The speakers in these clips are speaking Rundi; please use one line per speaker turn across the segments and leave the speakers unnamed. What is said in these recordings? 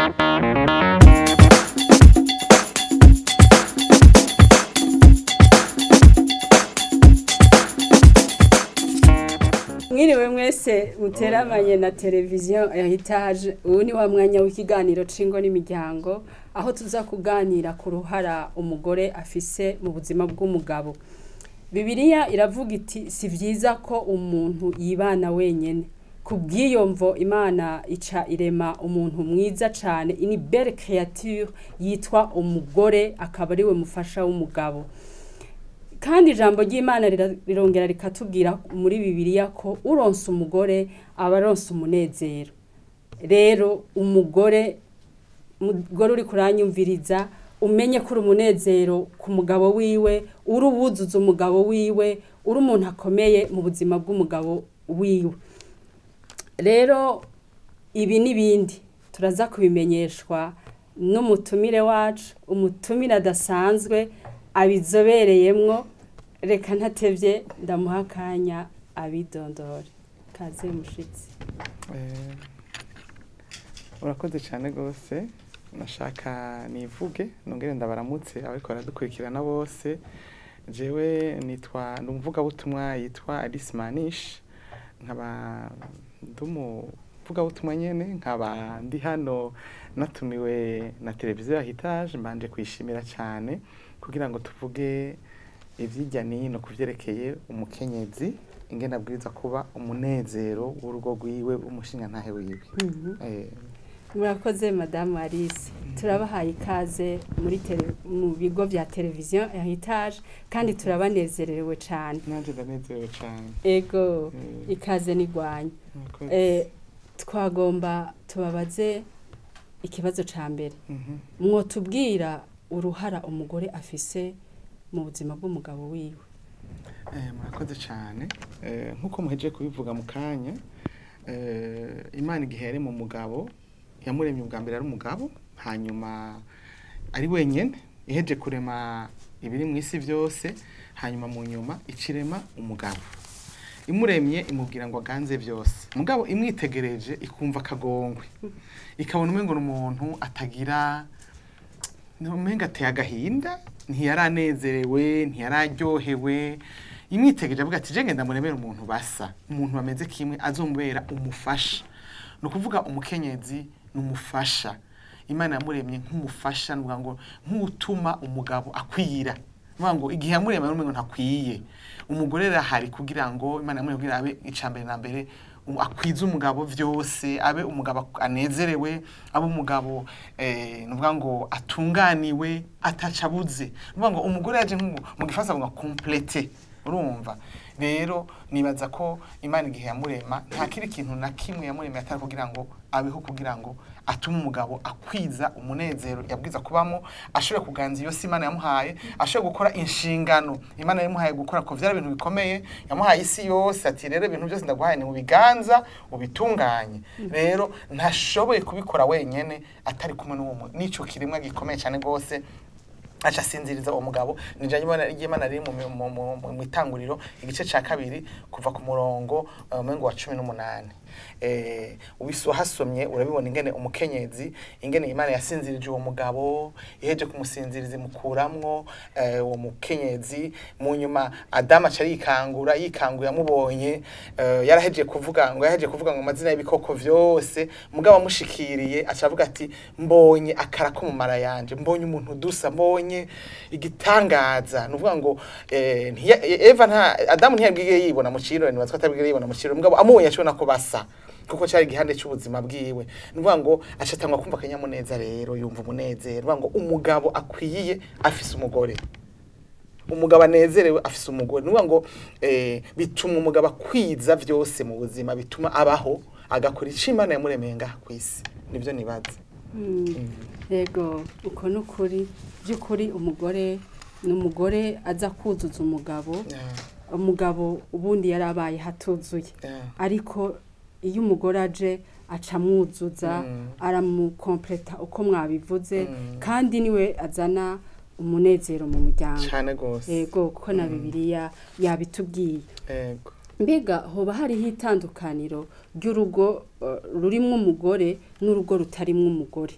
Mwiriwe mwese muteramanye na televiziyo ya Hitaje. Ubu ni wa mwanya w'ikiganiro cingo n'imiryango aho tuza kuganira ku ruhara umugore afise mu buzima bw'umugabo. Bibiliya iravuga iti si vyiza ko umuntu yibana wenyene. Kubw'iyo mvo Imana ica irema umuntu mwiza cane, ini belle créature yitwa umugore, akaba ariwe mufasha w'umugabo. Kandi ijambo ry'Imana rirongera rikatubwira muri Bibiliya ko uronse umugore aba aronse umunezero. Rero umugore uri kuranyumviriza umenye ko uri umunezero ku mugabo wiwe, uri uwuzuza umugabo wiwe, uri umuntu akomeye mu buzima bw'umugabo wiwe. Rero ibi n'ibindi turaza kubimenyeshwa n'umutumire wacu, umutumire adasanzwe abizobereyemwo. Reka ntatevye ndamuha akanya abidondore. Kaze mushitsi.
Urakoze cyane gose. Nashaka nivuge nongere ndabaramutse abariko baradukurikirana bose. Jewe nitwa ndumvuga butumwa yitwa Alice Manish, nkaba ndumuvuga butumwa nyene, nkaba ndi hano natumiwe na televiziyo ya Hitaje. Mbanje kwishimira cyane kugira ngo tuvuge ivyijya nino kuvyerekeye umukenyezi ingene abwirizwa kuba umunezero w'urugo rwiwe, umushinga ntahe wiwe.
Murakoze Madame Alice. Turabahaye ikaze mu bigo vya televiziyo ya Hitaje kandi turabanezerewe cyane.
Nanje ndanezerewe cyane.
Ego ikaze nigwanye. Twagomba tubabaze ikibazo ca mbere. Mwotubwira uruhara umugore afise mu buzima bw'umugabo wiwe.
Murakoze cyane. Nkuko muheje kubivuga mu kanya, Imana igihe yari mu mugabo yamuremye ubwa mbere ari umugabo, hanyuma ari wenyene, iheje kurema ibiri mu isi byose, hanyuma mu nyuma icirema umugabo. Imuremye imubwira ngo aganze byose. Mugabo imwitegereje ikumva kagongwe, ikabona umengo n'umuntu atagira numenga ateye agahinda, ntiyaranezerewe, ntiyararyohewe. Imwitegereje avuga ati je ngenda muremera umuntu basa, umuntu bameze kimwe azombera umufasha. No kuvuga umukenyezi n'umufasha. Imana yamuremye nk'umufasha, nuvuga ngo nk'utuma umugabo akwira. Nuvuga ngo igihe yamuremye n'umengo ntakwiye. Umugore rahari kugira ngo Imana yamuremye kugira abe icambere na mbere akwiza umugabo vyose, abe umugabo anezerewe, abe umugabo nuvuga ngo atunganiwe, atacabuze. Nuvuga ngo umugore yaje mu gifaransa ngo complete. Urumva? Rero nibaza ko Imana igihe yamurema nta kiri kintu na kimwe yamuremye atari kugira ngo abeho, kugira ngo atuma umugabo akwiza umunezero yabwiza kubamo, ashobora kuganza iyo Imana yamuhaye, ashobora gukora inshingano Imana yamuhaye gukora, ko vyara ibintu bikomeye yamuhaye isi yose. Ati rero ibintu byose ndaguhaye ni mu biganza ubitunganye. Rero ntashoboye kubikora wenyene atari kumwe n'uwo nico kiremwa gikomeye cyane gose. Acha sinziriza umugabo nijanye Imana riri mu itanguriro igice ca kabiri kuva ku murongo mengo wa 18. Ubiso hasomye urabibona ingene umukenyezi ingene Imana yasinzirije uwo mugabo, iheje kumusinziriza mukuramwo uwo mukenyezi. Mu nyuma Adam acari yikanguye amubonye, yaraheje kuvuga ngo amazina y'ibikoko vyose. Mugabo amushikiriye acavuga ati mbonye akara ko mu mara yanje, mbonye umuntu dusa, mbonye igitangaza. Nuvuga ngo Adam ntiyabwiye yibona mu ciro, nibazwa atabwiye yibona mu ciro. Mugabo amubonye acibona ko basa, kuko cyari gihande cy'ubuzima bwiwe. Nuvuga ngo acatangwa kumva akanyamuneza. Rero yumva umunezero. Nuvuga ngo umugabo akwiye afise umugore, umugabo anezerewe afise umugore. Nuvuga ngo bituma umugabo akwiza vyose mu buzima, bituma abaho agakora ico Imana yamuremeye ngaha kwisi. Nivyo nibaza.
Yego uko nukuri by'ukuri umugore aza kuzuza umugabo. Umugabo ubundi yarabaye hatuzuye, ariko iyo umugore aje acamwuzuza, aramukompleta uko mwabivuze, kandi niwe azana umunezero mu muryango
cyane gose.
Yego kuko na Bibiliya yabitubwiye.
Yego.
Mbega hoba hariho itandukaniro ry'urugo rurimwo umugore n'urugo rutarimwo umugore?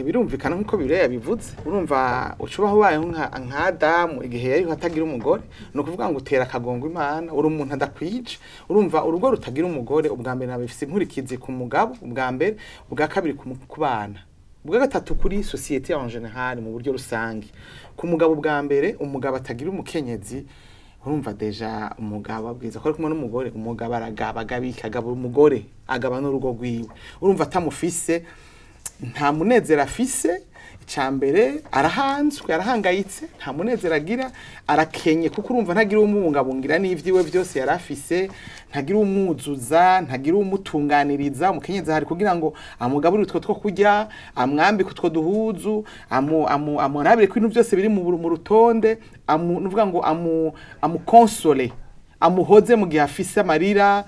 birumvikana nkuko bireya bivuze urumva ucubaho ubayeho nka Adamu igihe yari hatagira umugore no kuvuga ngo utera akagongo Imana uri umuntu adakwije urumva urugo rutagira umugore ubwa mbere nabifise inkurikizi ku mugabo ubwa mbere ubwa kabiri ku bana ubwa gatatu kuri societe en general mu buryo rusange ku mugabo ubwa mbere umugabo atagira umukenyezi urumva deja umugabo abwiza ko ari kumwe n'umugore umugabo agabikagaba umugore agaba n'urugo rwiwe urumva atamufise nta munezero afise icambere arahanzwe arahangayitse nta munezero agira arakenye kuko urumva ntagira umubungabungira n'ivyiwe byose yarafise ntagira umwuzuza ntagira umutunganiriza umukenyezi hari kugira ngo amugaburire utwo two kurya amwambike utwo duhuzu amunabire ko ibintu byose biri mu rutonde nuvuga ngo amukonsole amuhoze mu gihe afise amarira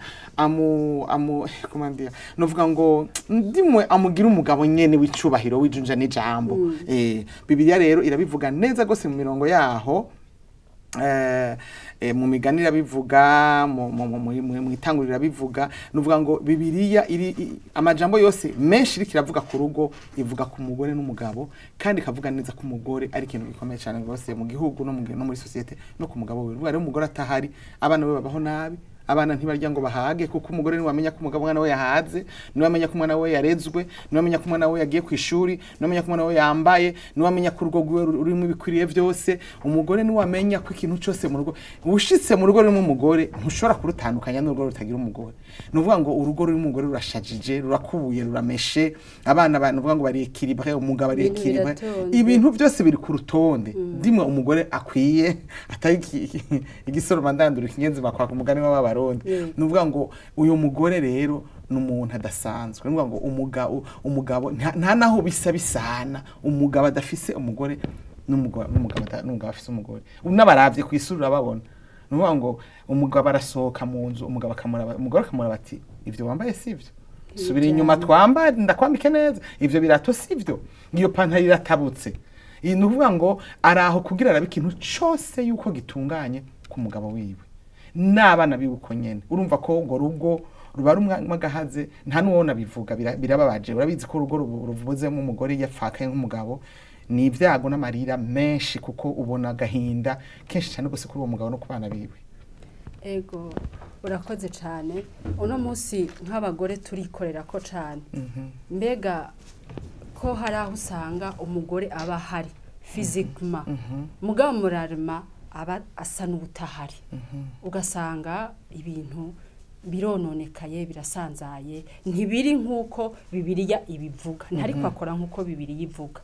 komandira novuga ngo ndimwe amugira umugabo nyene w'icubahiro w'ijunja n'ijambo Bibiliya rero irabivuga neza gose mu mirongo yaho mu miganira bivuga mu itangurira bivuga nuvuga ngo Bibiliya iri amajambo yose menshi rikiravuga ku rugo ivuga ku mugore n'umugabo kandi kavuga neza ku mugore ari ikintu gikomeye cyane rwose mu gihugu no muri societe no ku mugabo we rero umugore atahari abana be babaho nabi abana ntibarya ngo bahage kuko umugore ni wamenya ko umugabo mwana we yahaze ni wamenya ko umwana we yarezwe ni wamenya ko umwana we yagiye ku ishuri ni wamenya ko umwana we yambaye ni wamenya ko urugo rwe rurimo ibikwiriye byose umugore ni wamenya ko ikintu cyose mu rugo ushitse mu rugo rurimo umugore ntushobora kurutandukanya n'urugo rutagira umugore nuvuga ngo urugo rurimo umugore rurashajije rurakubuye rurameshe abana nuvuga ngo bari équilibré umugabo ari équilibré ibintu byose biri ku rutonde dimwe umugore akwiye atari igisoro mandandura kingenzi bakwa ku mugani w'ababaro nuvuga ngo uyu mugore rero n'umuntu adasanzwe nuvuga ngo umugabo nta naho bisana umugabo adafise umugore n'umugabo afise umugore n'abaravye kwisura babona nuvuga ngo umugabo arasohoka mu nzu umugore akamura bati ivyo wambaye sivyo subira inyuma twamba ndakwambike neza ivyo birato sivyo iyo pantaro iratabutse nuvuga ngo araho kugira arabe ikintu cyose yuko gitunganye ku mugabo wiwe n'abana bibuko nyene urumva ko ngo rugo ruba rumwagahaze nta nuwona bivuga birababaje urabizi ko urugo ruvuzemo umugore yapfakaye nk'umugabo ni ibyago n'amarira menshi kuko ubona gahinda kenshi cyane gose kuri uwo mugabo no kubana biwe
ego urakoze cyane uno munsi nk'abagore turikorera ko cyane mbega ko hari aho usanga umugore aba hari physiquement mugabo murarima aba asa n'ubutahari ugasanga ibintu birononekaye birasanzaye ntibiri nkuko Bibiliya ibivuga ntari kwakora nkuko Bibiliya ivuga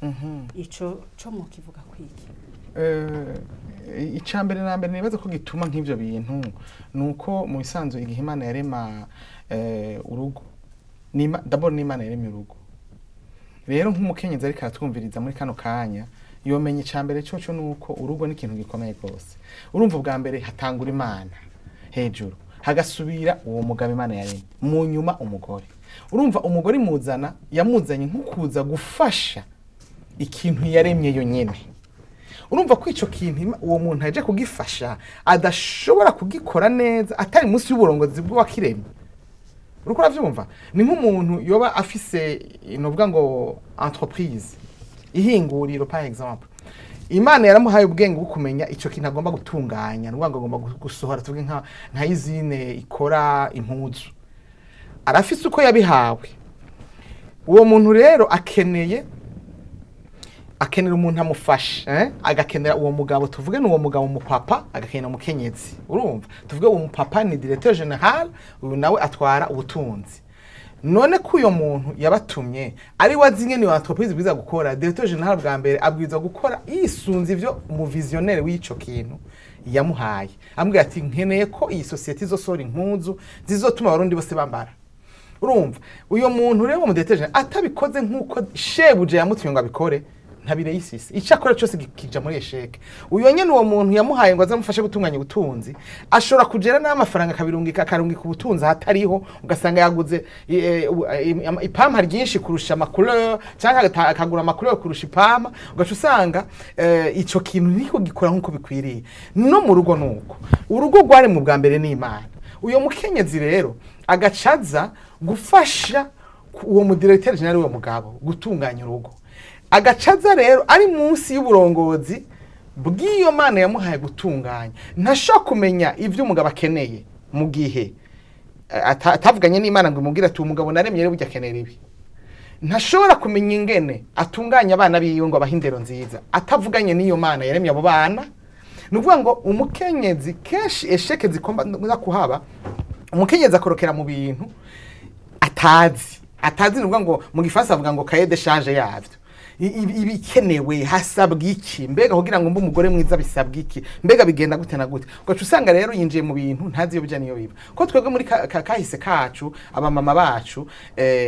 ico cyo mu kivuga kwiki
icambere nambere nibaza ko gituma nk'ivyo bintu nuko mu bisanzwe igihe Imana yarema urugo d'abord n'Imana yarema urugo rero nk'umukenyezi ariko aratwumviriza muri kano kanya yomenye icambere cyo nuko urugo ni ikintu gikomeye rwose urumva bwa mbere hatangura Imana hejuru hagasubira uwo mugabo Imana yaremye mu nyuma umugore urumva umugore yamuzanye nkukuza gufasha ikintu yaremye yo nyene urumva ko ico kintu uwo muntu aje kugifasha adashobora kugikora neza atari munsi y'uburongozi bw'uwakiremye uriko uravyumva ni nk'umuntu yoba afise novuga ngo entreprise ihinguriro par exemple Imana yaramuhaye ubwenge bwo kumenya ico kintu agomba gutunganya nuvuga ngo agomba gusohora tuvuge nka izine ikora impuzu arafise uko yabihawe uwo muntu rero akenera umuntu amufasha agakenera uwo mugabo tuvuge n'uwo mugabo umupapa agakenera umukenyezi urumva tuvuge uwo mupapa ni directeur général uyu nawe atwara ubutunzi none ko uyo muntu yabatumye ari wazinye ni entreprise biza gukora directeur général bwa mbere abwiza gukora isunze ivyo mu visionnaire w'ico kintu yamuhaye ambwiye ati nkeneye ko iyi societe izosora impuzu zizotuma abarundi bose bambara urumva uyo muntu rero mu directeur général atabikoze nkuko shebuje yamutumye ngo abikore ntabire yisisi icyakora cyose kija muri esheke uyo nyene uwo muntu yamuhaye ngo azamufashe gutunganya ubutunzi ashobora kugera n'amafaranga kabirungika ku butunzi hatariho ugasanga yaguze ipampa ryinshi kurusha amakuru cyangwa akagura amakuru kurusha ipampa ugaca usanga ico kintu niko gikora nkuko bikwiriye no mu rugo nuko urugo rwari mu bwa mbere n'Imana uyo mukenyezi rero agacaza gufasha uwo mudirecteur general w'uwo mugabo gutunganya urugo, agacaza rero ari munsi y'uburongozi bw'iyo mana yamuhaye gutunganya, ntashobora kumenya ivyo umugabo akeneye mu gihe atavuganye n'Imana ngo imubwire ati umugabo naremye rero burya akenera ibi. Ntashobora kumenya ingene atunganya abana biwe ngo abahindero nziza atavuganye n'iyo mana yaremye abo bana. Nuvuga ngo umukenyezi kenshi esheke zikomba kuhaba, umukenyezi akorokera mu bintu atazi nuvuga ngo mu gifaransa avuga ngo cahier de charge yavyo, ibikenewe hasabwa iki, mbega kugira ngo mbe umugore mwiza bisabwa iki, mbega bigenda gute na gute. Ugaca usanga rero yinjiye mu bintu ntazi iyo bija niyo biba, ko twebwe muri kahise kacu abamama bacu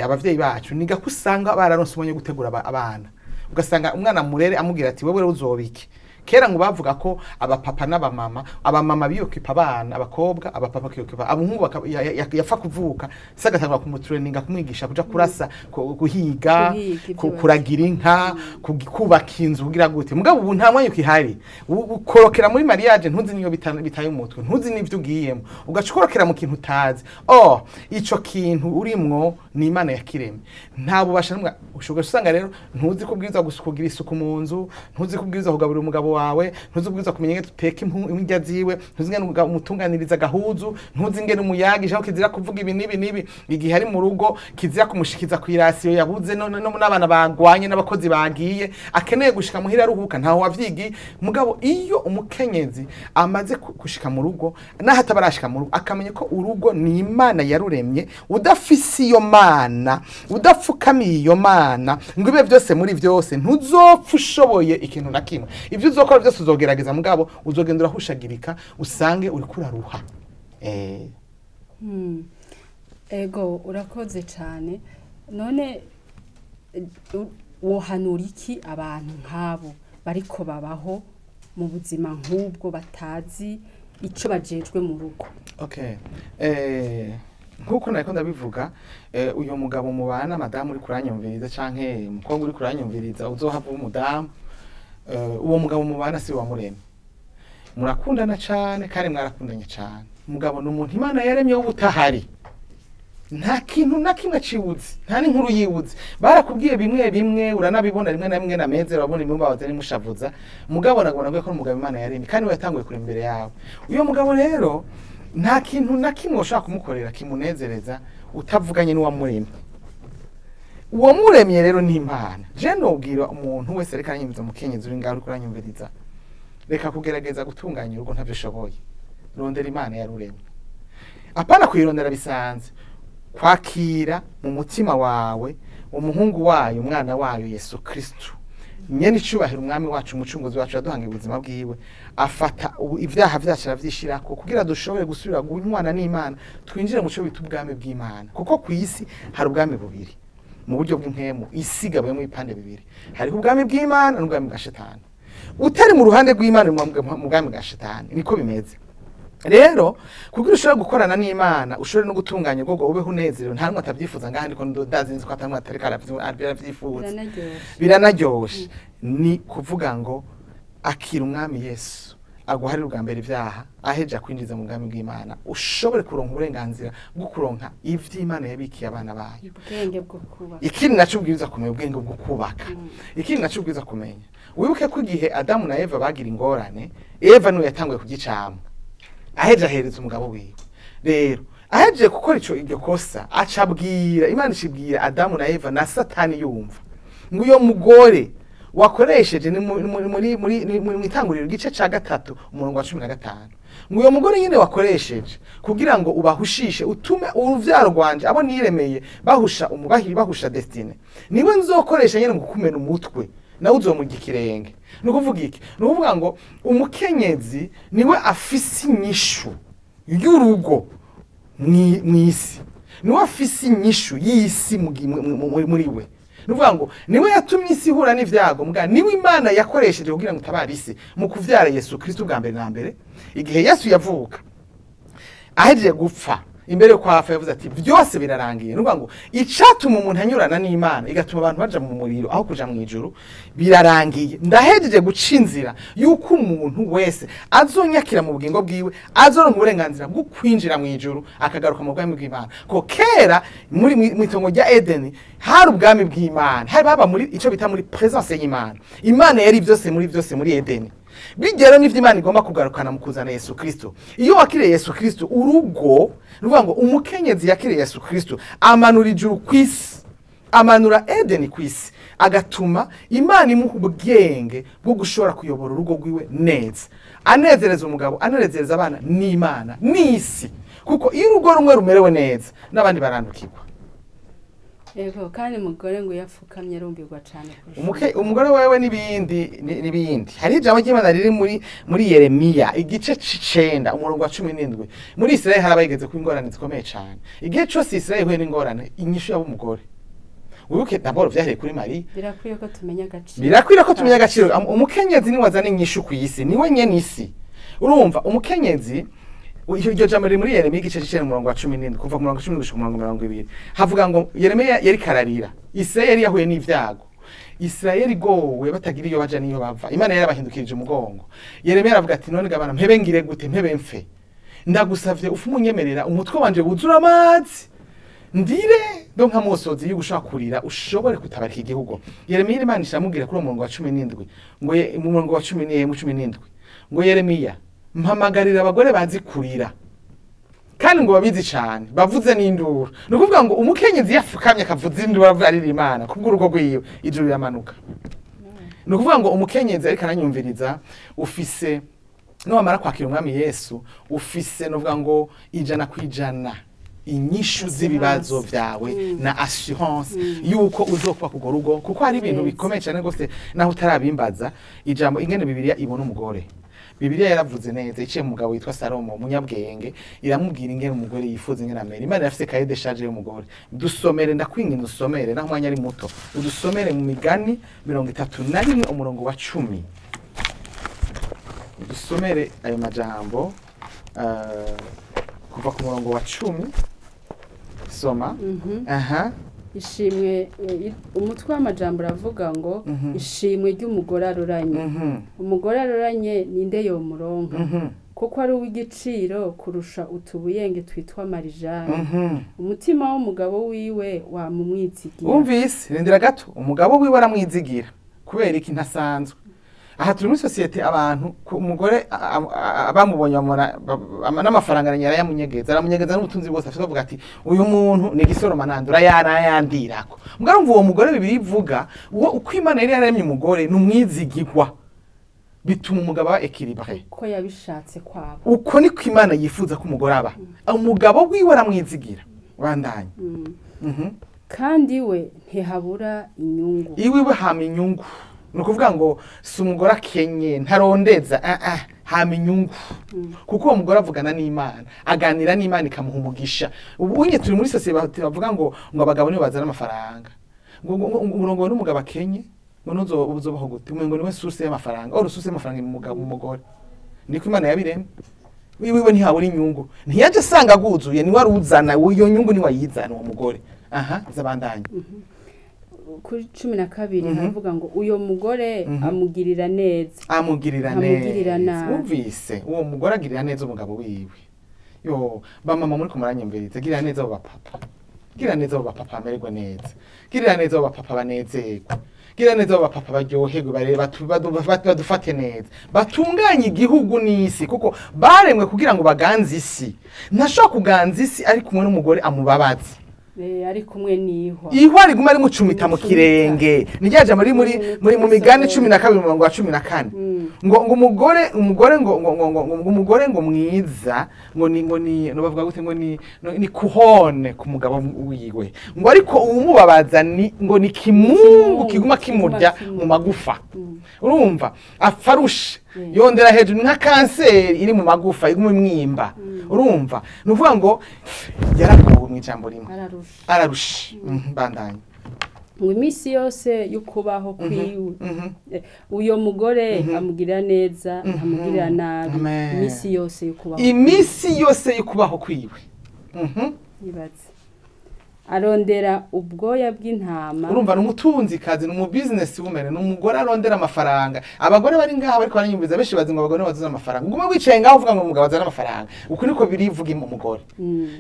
abavyeyi bacu niga kusanga bararonse umwanya gutegura abana, ugasanga umwana murere amubwira ati wewe uzobiki. Kera ngo bavuga ko abapapa abamama biyokipa abana, abakobwa abapapa kiyokipa abungu yafa kuvuka sagatangwa kumutraininga kumwigisha kuja kurasa guhiga kuragira inka kubaka inzu kugira gute. Mugabo ubu nta mwanya ukihari, ukorokera muri mariage ntuzi niyo bitaye umutwe, ntuzi n'ivyo ugiyemo, ugacukorokera mu kintu utazi. Ico kintu urimwo ni Imana yakiremye, nta bubasha n'umwe ushobora usanga rero ntuzi kubwiza kugira isuku mu nzu, ntuzi kubwiza kugaburira umugabo wawe, ntuzi kubwiza kumenya ngene tuteka imijya ziwe, ntuzi ngene umutunganiriza gahuzu, ntuzi ngene umuyagisha kizira kuvuga ibi nibi igihe ari mu rugo, kizira kumushikiza ku irasiyo yabuze n'abana bagwanye n'abakozi bagiye akeneye gushika muhira aruhuka ntaho wavyigi. Mugabo iyo umukenyezi amaze gushika mu rugo naho atabarashika mu rugo akamenya ko urugo ni Imana yaruremye, udafise iyo mana, udapfukamiye iyo mana ngo ibe byose muri byose, ntuzopfa ushoboye ikintu na kimwe. Ibyo uzokora byose uzogerageza, mugabo uzogenda urahushagirika usange uri kuraruha.
Ego urakoze cyane. None wohanura iki abantu nk'abo bariko babaho mu buzima nk'ubwo batazi ico bajejwe mu rugo?
Nkuko nariko ndabivuga, uyo mugabo mubana madamu uri kuranyumviriza canke umukobwa uri kuranyumviriza uzohava umudamu, uwo mugabo mubana si wamuremye, murakundana cane kandi mwarakundanye cane. Umugabo n'umuntu Imana yaremye w'ubutahari, nta kintu na kimwe cibuze, nta n'inkuru yibuze. Barakubwiye bimwe uranabibona rimwe na rimwe na meze urabona imbabazi ari mushavuza. Mugabo nagona ko umugabo Imana yaremye kandi we yatanguye kuri imbere yawe. Uyo mugabo rero nta kintu na kimwe ushaka kumukorera kimunezereza utavuganye n'uwamuremye. Uwamuremye rero ni Imana. Je nobwira umuntu wese reka anyumviza umukenyezi uri ngaho uri kuranyumviriza, reka kugerageza gutunganya urugo ntavyo shoboye, rondera Imana yaruremye. Apana kwirondera bisanze, kwakira mu mutima wawe umuhungu wayo umwana wayo Yesu Kristo nyene icubahiro umwami wacu umucunguzi wacu yaduhanga ubuzima bwiwe, afata ivyaha vyacu aravyishirako kugira dushobore gusubira guhwana n'Imana, twinjire mu cyo bita ubwami bw'Imana. Kuko ku isi hari ubwami bubiri mu buryo bw'impemu, isi gabuyemo ibipande bibiri, hariho ubwami bw'Imana n'ubwami bwa Shetani. Utari mu ruhande rw'Imana mu bwami bwa Shetani, niko bimeze. Rero kugira ushobora gukorana n'Imana, ushobore no gutunganya ubwo ubeho unezerewe, nta numwe atabyifuza ngaha ndiko ndazinzi ko atamwe atareka aravyifuza, biranaryoshe. Ni kuvuga ngo akira umwami Yesu aguharira ubwa mbere ivyaha, aheja kwinjiza mu bwami bw'Imana, ushobore kuronka uburenganzira bwo kuronka ivy'Imana yabikiye abana bayo.
Ubwenge bwo kubaka,
ikindi naco ubwiza kumenya ubwenge bwo kubaka. Ikindi naco ubwiza kumenya, wibuke ko igihe Adamu na Eva bagira ingorane, Eva niwe yatanguye kugicama, aheje ahereza umugabo wiwe. Rero aheje gukora ico iryo kosa, acabwira Imana ishibwira Adamu na Eva na Satani yumva ngo uyo mugore wakoresheje ni muri itanguriro igice ca 3 umurongo wa 15, ngo uyo mugore nyine wakoresheje kugira ngo ubahushishe utume uruvyaro rwanje abo niremeye bahusha umubahiri bahusha destiny, niwe nzokoresha nyine mu kumena umutwe nawe uzomurya ikirenge. Nukuvuga iki? Nukuvuga ngo umukenyezi niwe afise inyishu y'urugo mwisi, niwe afise inyishu y'isi muri we. Nukuvuga ngo niwe yatumye isi ihura n'ivyago, mbwa niwe Imana yakoresheje kugira ngo tabara isi mu kuvyara Yesu Kristo bwa mbere na mbere. Igihe Yesu yavuka aheje gupfa, imbere yo kwafa yavuze ati byose birarangiye nuvuga ngo icatuma umuntu anyurana n'Imana igatuma abantu baja mu muriro aho kuja mu ijuru birarangiye ndahejeje guca inzira yuko umuntu wese azonyakira mu bugingo bwiwe azoronka uburenganzira bwo kwinjira mu ijuru akagaruka mu bwami bw'Imana ko kera muri mwitongo rya Edeni hari ubwami bw'Imana hari baba muri ico bita muri presence y'Imana Imana yari byose muri Edeni bigera n'ivyo Imana igomba kugarukana mu kuzana Yesu Kristo iyo wakiriye Yesu Kristo urugo ruvuga ngo umukenyezi yakiriye Yesu Kristo amanura ijuru kwisi amanura Edeni kwisi agatuma Imana imuha ubwenge bwo gushobora kuyobora urugo rwiwe neza anezereza umugabo anezereza abana n'Imana n'isi kuko iyo urugo rumwe rumerewe neza n'abandi barandukirwa
Ego kandi umugore ngo yafukamye arumbirwa cyane
umugore wewe nibindi hari ijambo ry'Imana riri muri Yeremiya igice c'9 umurongo wa 17 muri Israel harabayigeze ku ingorane zikomeye cyane igihe cyose Israel huye n'ingorane inyishu yabo umugore wibuke d'abord vyahereye kuri Maria
birakwiye ko tumenya agaciro
umukenyezi ni wazana inyishu ku isi niwe nyene isi urumva umukenyezi iryo jambo riri muri Yeremiya igice c'9 umurongo wa 17 kuva ku murongo 10 gushika ku murongo 20 havuga ngo Yeremiya yari kararira Israel yahuye n'ivyago Israel gowe batagira iyo baja niyo bava Imana yarabahindukirije umugongo Yeremiya aravuga ati none gabana mpebe ngire gute mpebe mfe ndagusavye ufu munyemerera umutwe wanje wuzura amazi ndire donc amosozi y'ugushaka kurira ushobore kutabarika igihugu Yeremiya Imana ishamubwira kuri umurongo wa 17 ngo mu murongo wa 17 ngo Yeremiya mpamagarira abagore bazi kurira kandi ngo babizi cyane bavuze n'induru nukuvuga ngo umukenyezi yafukamye akavuza induru avarira Imana kubw'urugo rwiwe ijuru yamanuka nukuvuga ngo umukenyezi ariko aranyumviriza ufise no wamara kwakira umwami Yesu ufise nuvuga ngo 100% inyishu z'ibibazo vyawe na assurance yuko uzokwa kugo rugo kuko hari ibintu bikomeye cyane gose naho utarabimbaza ijambo ingene Bibiliya ibona umugore Bibiliya yaravuze neza iciye umugabo witwa Salomo umunyabwenge iramubwira ingene umugore yifuza ingene amera Imana yafise cahier de charge y'umugore dusomere ndakwinginze usomere naho mwanya ari muto udusomere mu Migani 31 umurongo wa 10 dusomere ayo majambo kuva ku murongo wa 10 soma
ishimwe umutwe w'amajambo ravuga ngo ishimwe ry'umugore aroranye umugore aroranye ninde yo muronka kuko ari uw'igiciro kurusha utubuyenge twitwa marijane umutima w'umugabo wiwe wamumwizigira
umvise rindira gato umugabo wiwe aramwizigira kubera iki ntasanzwe aha turi muri societe abantu umugore abamubonye n'amafaranga yarayamunyegeza aramunyegeza n'ubutunzi bwose afite bavuga ati uyu muntu ni gisoroma nandura yandirako mwarumva uwo mugore Bibiliya ivuga uko Imana yari yaremye umugore numwizigirwa bituma umugabo aba equilibre
ko yabishatse kwabo
uko niko Imana yifuza ko umugore aba umugabo wiwe aramwizigira bandanye
kandi we ntihabura inyungu
iwiwe hama inyungu nukuvuga ngo si umugore akenye ntarondeza hama inyungu kuko uwo mugore avugana n'Imana aganira n'Imana ikamuha umugisha ubu unye turi muri societe bavuga ngo abagabo nibo bazana amafaranga ngo umurongo n'umugabo akenye ngo uzobaho gute ngo niwe source y'amafaranga source y'amafaranga mu mugore niko Imana yabiremye wiwe ntihabura inyungu ntiyaje asanga aguzuye ni waruzana iyo nyungu ni wayizana uwo mugore zabandanye
kuri 12 havuga ngo uyo mugore amugirira neza
umvise uwo mugore agirira neza umugabo wiwe yo bamama muri kumuranyumviriza girira neza abo bapapa amererwa neza girira neza abo bapapa banezerwa girira neza abo bapapa baryoherwe badufate neza batunganye igihugu n'isi kuko baremwe kugira ngo baganze isi ntashobora kuganza isi ari kumwe n'umugore amubabazi
ari kumwe n'ihwa
ari guma ari mucumita mu kirenge nijyaje muri mu Migani 12 umurongo wa 14 ngo umugore ngo mwiza ngo ni no bavuga gute ngo ni kuhone ku mugabo wiwe ngo ariko umubabaza ngo ni kimungu kiguma kimurya mu magufa urumva afarushe yondera hejuru nka kanseri iri mu magufa iguma imwimba urumva nuvuga ngo yarakuwe mu ijambo rimwe ararusha bandanye
ngo imisi yose yukubaho kwiwe uyo mugore amugirira neza amugirira nabi imisi yose yukubaho
kwiwe
yibaze arondera ubwoya bw'intama
urumva n'umutunzi kazi no mu business woman n'umugore arondera amafaranga abagore bari ngaha bariko baranyumviza benshi bazi ngo abagore bazuza amafaranga nguma wicaye ngaho uvuga ngo umugabo azana amafaranga uko niko birivuga mu mugore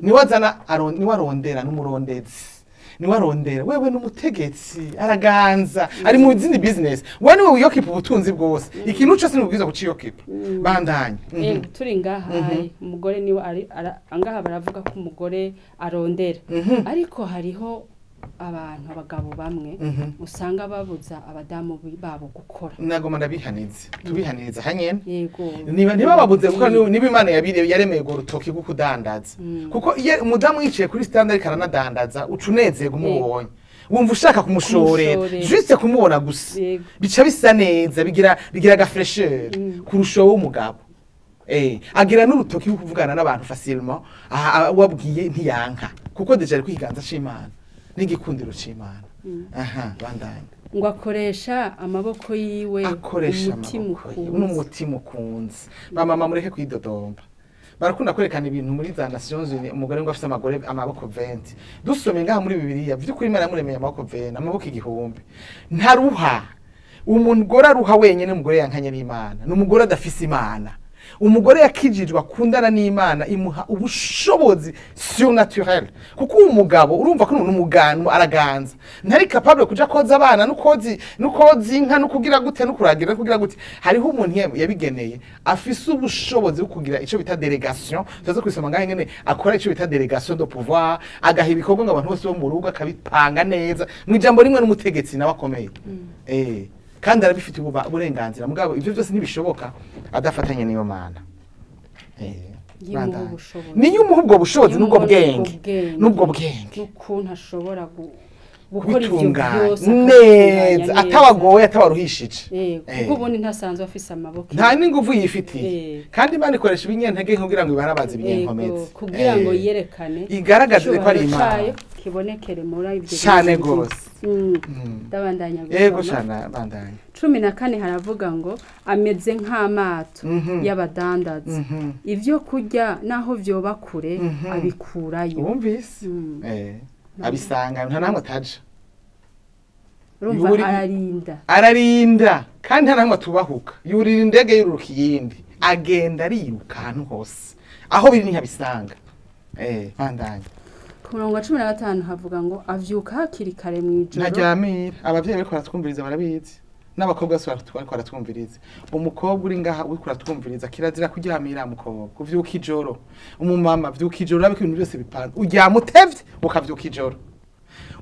ni wazana ni warondera n'umurondezi ni warondera wewe n'umutegetsi araganza ari mu zindi business wani we yokipa ubutunzi bwose ikintu cyose n'ubwiza kuciyokipa bandanye
turi ngaha umugore ni angaha baravuga ko umugore arondera ariko hariho abantu abagabo bamwe usanga babuza abadamu babo gukora
nagoma ndabihanize tubihaniriza hanyene
yego
niba babuze kuko niba Imana yaremeye go rutoki kukudandaza kuko iyo umudamu yiciye kuri standard karanadandaza ucunezeye kumubonye wumva ushaka kumushorera juste kumubona gusa bica bisa neza bigira ga fraîcheur kurusha wo umugabo agira n'urutoki kuvugana n'abantu facilement wabwiye ntiyanka kuko deja ari kwiganza c'Imana n'igikundiro c'Imana bandanye
ngo akoresha amaboko yiwe
n'umutima ukunze bamama mureke kwidodomba barakunda kwerekana ibintu muri za Nations Unies umugore ngo afite amaboko 20 dusome ngaha muri Bibiliya vy'ukuri Imana yamuremeye amaboko 20 amaboko igihumbi ntaruha umugore aruha wenyene umugore yankanye n'Imana n'umugore adafise Imana umugore yakijijwe akundana n'Imana imuha ubushobozi surnaturel kuko umugabo urumva ko n'umugano araganza ntari capable kuja koza abana nukozi inka nukugira gute nukuragira kugira gute hariho umuntu yabigeneye afise ubushobozi bwo kugira ico bita delegation tuzo kwisoma ngahe ngene akora ico bita delegation de pouvoir agaha ibikorwa ngo abantu bose bo mu rugo akabipanga neza mu ijambo rimwe n'umutegetsi nawe akomeye kandi arabifite uburenganzira mugabo ivyo byose nibishoboka adafatanye niyo Mana niyo umuhubwo bushobozi n'ubwo bwenge
n'ukuntu ashobora gukora ivyo byose
neza atabagoye atabaruhishije
kuko ubundi ntasanzwe afise amaboko
nta n'inguvu yifitiye kandi Imana ikoresha ibinyentege kugira ngo ibarabaze ibinyenkomezi
kugira ngo yerekane
igaragaze ko ari Imana
kibonekere muri ibyo
cyane gose
ndabandanya
yego cyane bandanya
14 haravuga ngo ameze nk'amato y'abadandaza ivyo kurya naho vyoba kure abikurayo
wumvise abisanga nta namwe ataje
urumva
ararinda kandi nta namwe tubahuka yurira indege yuruka iyindi agenda ariruka ahantu hose aho biri ntihabisanga bandanya
ku murongo wa 15 havuga ngo avyuka hakiri kare mwijoro
ntaryamira abavyeyi bariko baratwumviriza barabizi n'abakobwa bose bariko baratwumviriza umukobwa uri ngaha uriko uratwumviriza kirazira kuryamira mukobwa uvyuka ijoro umumama vyuka ijoro abiko ibintu byose bipanze uryamutevye ukavyuka ijoro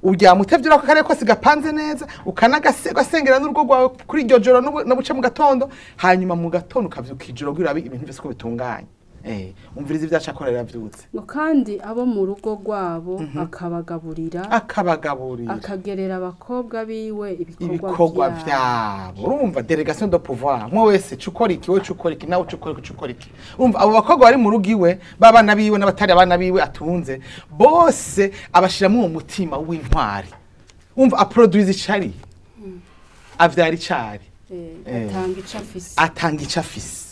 uryamutevye urako kare kose gapanze neza ukanagasengera n'urugo rwawe kuri iryo joro no buce mu gatondo hanyuma mu gatondo ukavyuka ijoro kugira ibintu byose ko bitunganye umviriza ibyaca akorera byutse
ngo kandi abo mu rugo rwabo akabagaburira akagerera abakobwa biwe ibikorwa
byabo urumva delegation de pouvoir mwe wese cukora iki we cukora iki nawe cukora iki urumva abo bakobwa bari mu rugo iwe babana biwe n'abatari abana biwe atunze bose abashiramo uwo mutima w'intwari urumva aproduce icari avyara icari atanga icafise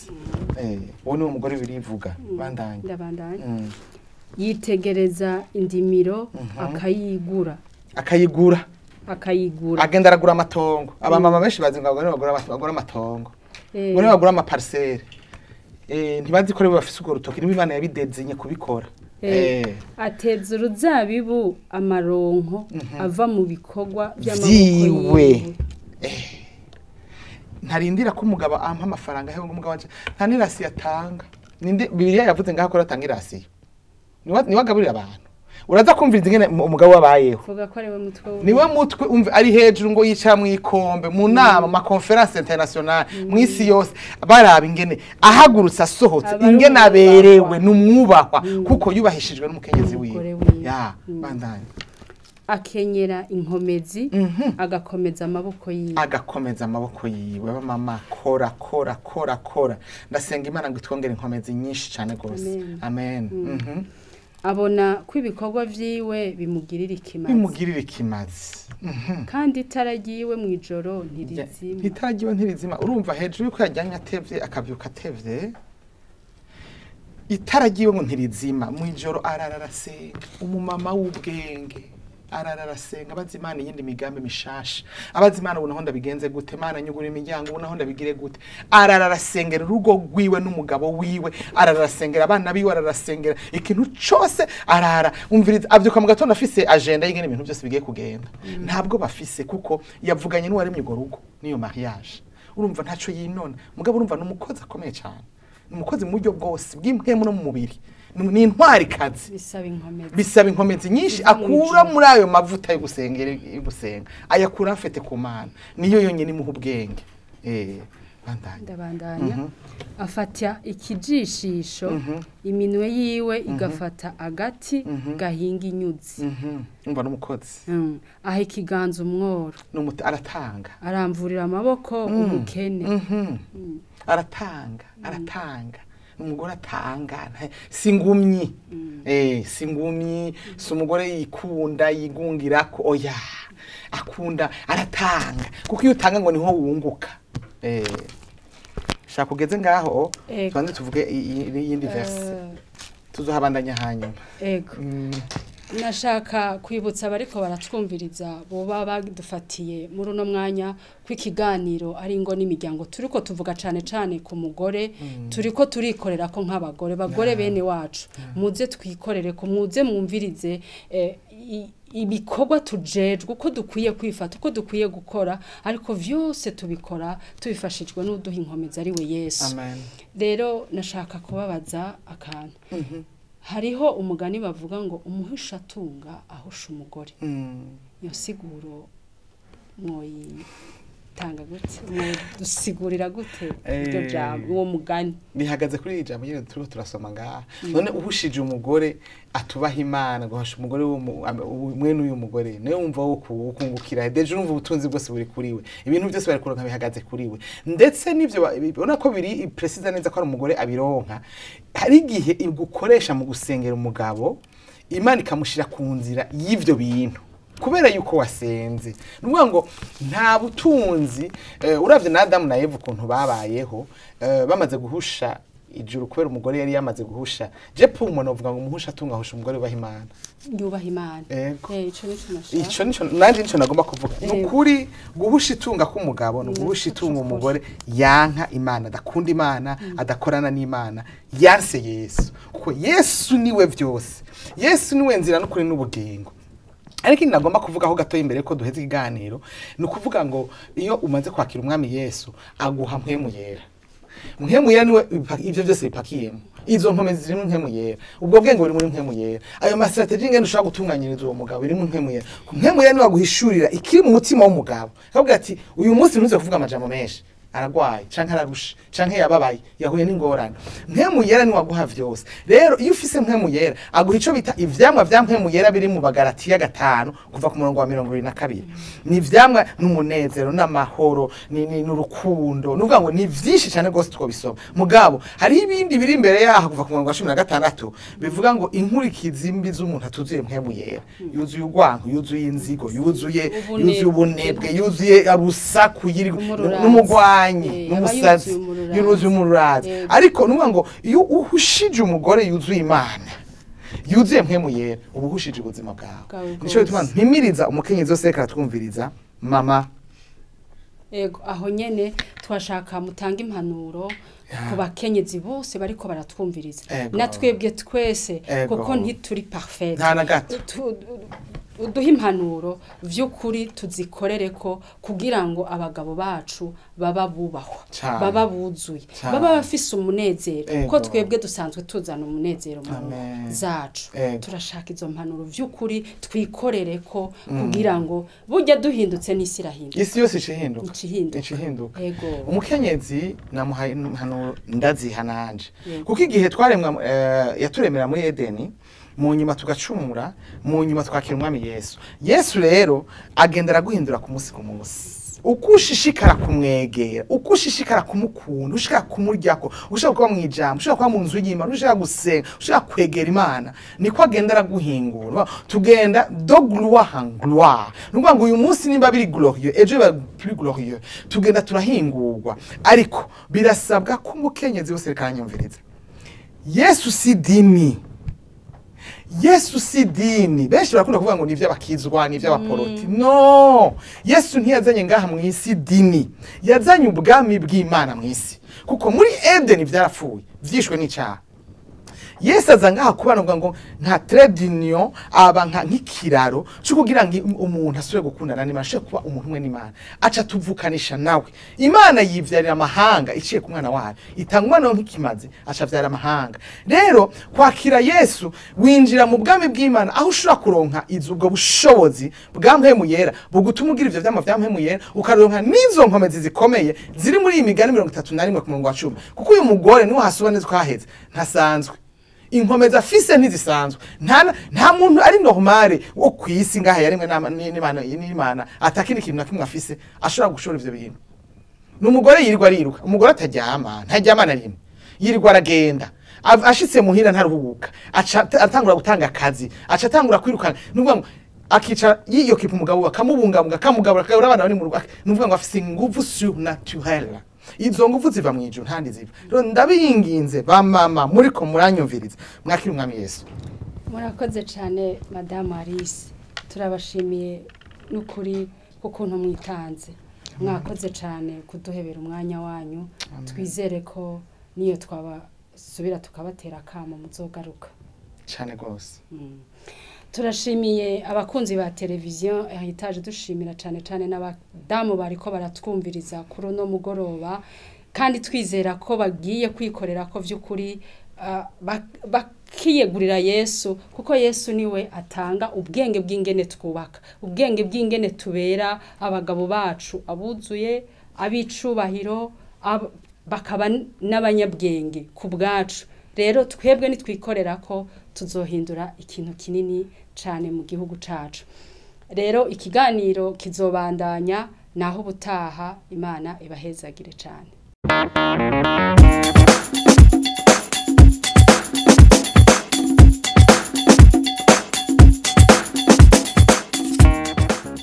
wowe ni umugore birivuga bandanye
yitegereza indimiro akayigura
agenda aragura amatongo abamama benshi bazi ngo abagore bagura amatongo bone bagura amaparcelle ntibazi ko rebo bafise ubwo rutoki niba Imana yabidezinye kubikora
ateza uruzabibu amaronko ava mu bikorwa by'amaboko yiwe
ntarindira ko umugabo ampa amafaranga hewe umugabo wanje nta nirasi yatanga Bibiliya yavuze ngaho ko ratanga irasi niwe agaburira abantu uraza kumviriza ingene umugabo wabayeho
vuga ko ari we mutwe
niwe mutwe umve ari hejuru ngo yicara mu ikombe mu nama ma conference internationale mu isi yose baraba ingene ahagurutse asohotse ingene aberewe n'umwubahwa kuko yubahishijwe n'umukenyezi wiwe bandanye
akenyera inkomezi agakomeza amaboko yiwe mama kora ndasenga Imana ngo itwongere inkomezi nyinshi cyane gose amen abona ko ibikorwa vyiwe bimugirira ikimazi kandi itaragiwe mu ijoro ntirizima urumva hejuru yuko yajyanye atevye akavyuka atevye
itara ryiwe ngo ntirizima mu ijoro ararasenga umumama w'ubwenge ararasenga abaza Imana iyindi migambi mishasha abaza Imana ubu naho ndabigenze gute Imana nyugura imiryango ubu naho ndabigire gute ararasengera urugo rwiwe n'umugabo wiwe ararasengera abana biwe ararasengera ikintu cyose umviriza avyuka mu gatondo afise agenda y'ingene ibintu byose bigiye kugenda ntabwo bafise kuko yavuganye n'uwaremye urwo rugo niyo mariage urumva ntaco yinona mugabo urumva n'umukozi akomeye cyane umukozi mu buryo bwose bw'impemu no mu mubiri ni intwari kazi bisaba inkomezi nyinshi akura muri ayo mavuta yo gusenga ayakura afite ku Mana niyo yonyine imuha ubwenge
ndabandanya afata ikijishisho iminwe yiwe igafata agati gahinga inyuzi
umva n'umukozi
aha ikiganza umworo
aratanga
aramvurira amaboko umukene
aratanga umugore atanga singumyi singumyi si umugore yikunda yigungira ko oya akunda aratanga kuko iyo utanga ngo niho wunguka shaka ugeze ngaho twanze tuvuge iyindi verse tuzohabandanya hanyuma
nashaka kwibutsa bariko baratwumviriza boba badufatiye muri uno mwanya kw'ikiganiro ari ngo n'imiryango turiko tuvuga cane ku mugore turiko turikorera ko bagore bene wacu muze twikorere ko muze mwumvirize ibikorwa tujejwe uko dukwiye kwifata uko dukwiye gukora ariko vyose tubikora tubifashijwe n'uduha inkomezi ari we Yesu rero nashaka kubabaza akantu hariho umugani bavuga ngo umuhisha atunga ahusha umugore iyo siguro mwoyitanga gute dusigurira gute iryo jambo uwo mugani
bihagaze kuri ijambo nyine turiko turasoma ngaha none uhushije umugore atubaha Imana guhasha umugore umwe n'uyu mugore nawe wumva wo kungukira deje urumva ubutunzi bwose buri kuri we ibintu byose bari kuronka bihagaze kuri we ndetse nivyo ubona ko biri precise neza ko ari umugore abironka hari igihe igukoresha mu gusengera umugabo Imana ikamushira ku nzira y'ivyo bintu kubera yuko wasenze nuvuga ngo nta butunzi uravye na Adamu na Eva ukuntu babayeho bamaze guhusha ijuru kubera umugore yari yamaze guhusha je po umuntu uvuga ngo umuhusha atungahusha umugore yubaha Imana ico nico nanje nico nagomba kuvuga nukuri guhusha itunga k'umugabo no guhusha itunga umugore yanka Imana adakunda Imana adakorana n'Imana yanse Yesu kuko Yesu niwe vyose Yesu niwe nzira n'ukuri n'ubugingo ariko nagomba kuvuga aho gato imbere ko duheze iganiro nukuvuga ngo iyo umaze kwakira umwami Yesu aguha mpemu yera niwe ivyo byose bipakiyemo izo nkomezi ziri mu mpemu yera ubwo bwenge buri muri mpemu yera ayo ma strategy ngene ushaka gutunganyiriza uwo mugabo iri mu mpemu yera mpemu yera niwe aguhishurira ikiri mu mutima w'umugabo akavuga ati uyu munsi ntuze kuvuga amajambo menshi aragwaye canke ararusha canke yababaye yahuye n'ingorane mpemu yera ni waguha vyose rero iyo ufise mpemu yera aguha ico bita ivyamwa vya mpemu yera biri mu Bagalatiya 5 kuva ku murongo wa 22 ni ivyamwa n'umunezero n'amahoro ni n'urukundo nuvuga ngo ni vyinshi cyane gose twobisoma mugabo hari ibindi biri imbere yaho kuva ku murongo wa 16 bivuga ngo inkurikizi mbi z'umuntu atuzuye mpemu yera yuzuye urwango yuzuye inzigo yuzuye ubunebwe yuzuye arusaku n'umugwa n'umusazi yuzuye umurazi ariko nuvuga ngo iyo uhushije umugore yuzuye Imana yuzuye mpemu yera ubuhushije ubuzima bwawe nico bituma mpimiriza umukenyezi wose reka twumviriza mama
ego aho nyene twashaka mutanga impanuro ku bakenyezi bose bariko baratwumviriza natwebwe twese kuko ntituri parfait
nta na gato
uduha impanuro vy'ukuri tuzikorere ko kugira ngo abagabo bacu baba bubahwa baba buzuye baba bafise umunezero ko twebwe dusanzwe tuzana umunezero mu zacu turashaka izo mpanuro vy'ukuri twikorere ko kugira ngo burya duhindutse n'isi irahinduka
isi yose icinduka umukenyezi namuhaye impanuro ndazihananje kuko igihe twaremwa yaturemera muri Edeni mu nyuma tugacumura mu nyuma twakira umwami Yesu rero agendera guhindura ku munsi ukushishikara kumwegera ukushishikara kumukunda ushaka kumuryako ushaka kuba mwijambo ushaka kuba mu nzu y'Imana ushaka gusenga ushaka kwegera Imana niko agendera guhingura tugenda do gloire en gloire nuvuga ngo uyu munsi nimba biri glorieux ejo ba plus glorieux tugenda turahingurwa ariko birasabwa ko umukenyezi wose rekanyumviriza Yesu si dini. Yesu si dini. Benshi barakunda kuvuga ngo ni ivy'abakizwa ni ivy'abaporoti. No. Yesu ntiyazanye ngaha mu isi dini. Yazanye ubwami bw'Imana mu isi. Kuko muri Eden vyarapfuye, vyishwe n'icyaha. Yesu azanga kubanubwa ngo nka trade union aba nk'ikiraro cyo kugira ngo umuntu asubire gukundana n'Imana, ashe kuba umuntu umwe n'Imana, aca tuvukanisha nawe. Imana yivyarira amahanga iciye ku mwana wayo, itanga umwana nk'ikimazi aca vyara amahanga. Rero kwakira Yesu winjira mu bwami bw'Imana aho ushobora kuronka ubwo bushobozi bwa mpemu yera bugutuma ugira ivyo vyama vya mpemu yera, ukaronka n'izo nkomezi zikomeye ziri muri imigani 31 ku murongo wa 10. Kuko uyu mugore niwe hasobanezwa kwaheze ntasanzwe. Inkomeza afise ntizisanzwe, nta muntu ari normale wo kwisi ngaha yarimwe n'Imana atakindi kintu nakimwe afise ashobora gushora ivyo bintu. N'umugore yirirwa ariruka, umugore ntajyama na rimwe, yirirwa aragenda, ashitse muhira ntaruhuka, atangura gutanga akazi, atangura kwirukana, nuvuga ngo akica yiyo kipa umugabo akamubungabunga kamugabura akabura abana bari mu rugo, nuvuga ngo afise ingufu surnaturelle. Izo nguvu ziva mu ijuru ntandi ziva. Rero ndabinginze ba mama muri ko muranyumviriza mwakira umwami Yesu.
Murakoze cyane Madame Alice, turabashimiye n'ukuri kukuntu mwitanze. Mwakoze cyane kuduhebera umwanya wanyu. Twizere ko niyo twabasubira tukabatera kamo muzogaruka
cyane gose.
Turashimiye abakunzi ba televiziyo Heritage, dushimira cyane n'abadamu bariko baratwumviriza kuri no mugoroba, kandi twizera ko bagiye kwikorera ko vy'ukuri bakiyegurira Yesu, kuko Yesu niwe atanga ubwenge bw'ingene twubaka, ubwenge bw'ingene tubera abagabo bacu abuzuye, abicubahiro, bakaba n'abanyabwenge ku bwacu. Rero twebwe nitwikorera ko tuzohindura ikintu kinini cyane mu gihugu cacu. Rero ikiganiro kizobandanya naho ubutaha. Imana ibahezagire cyane.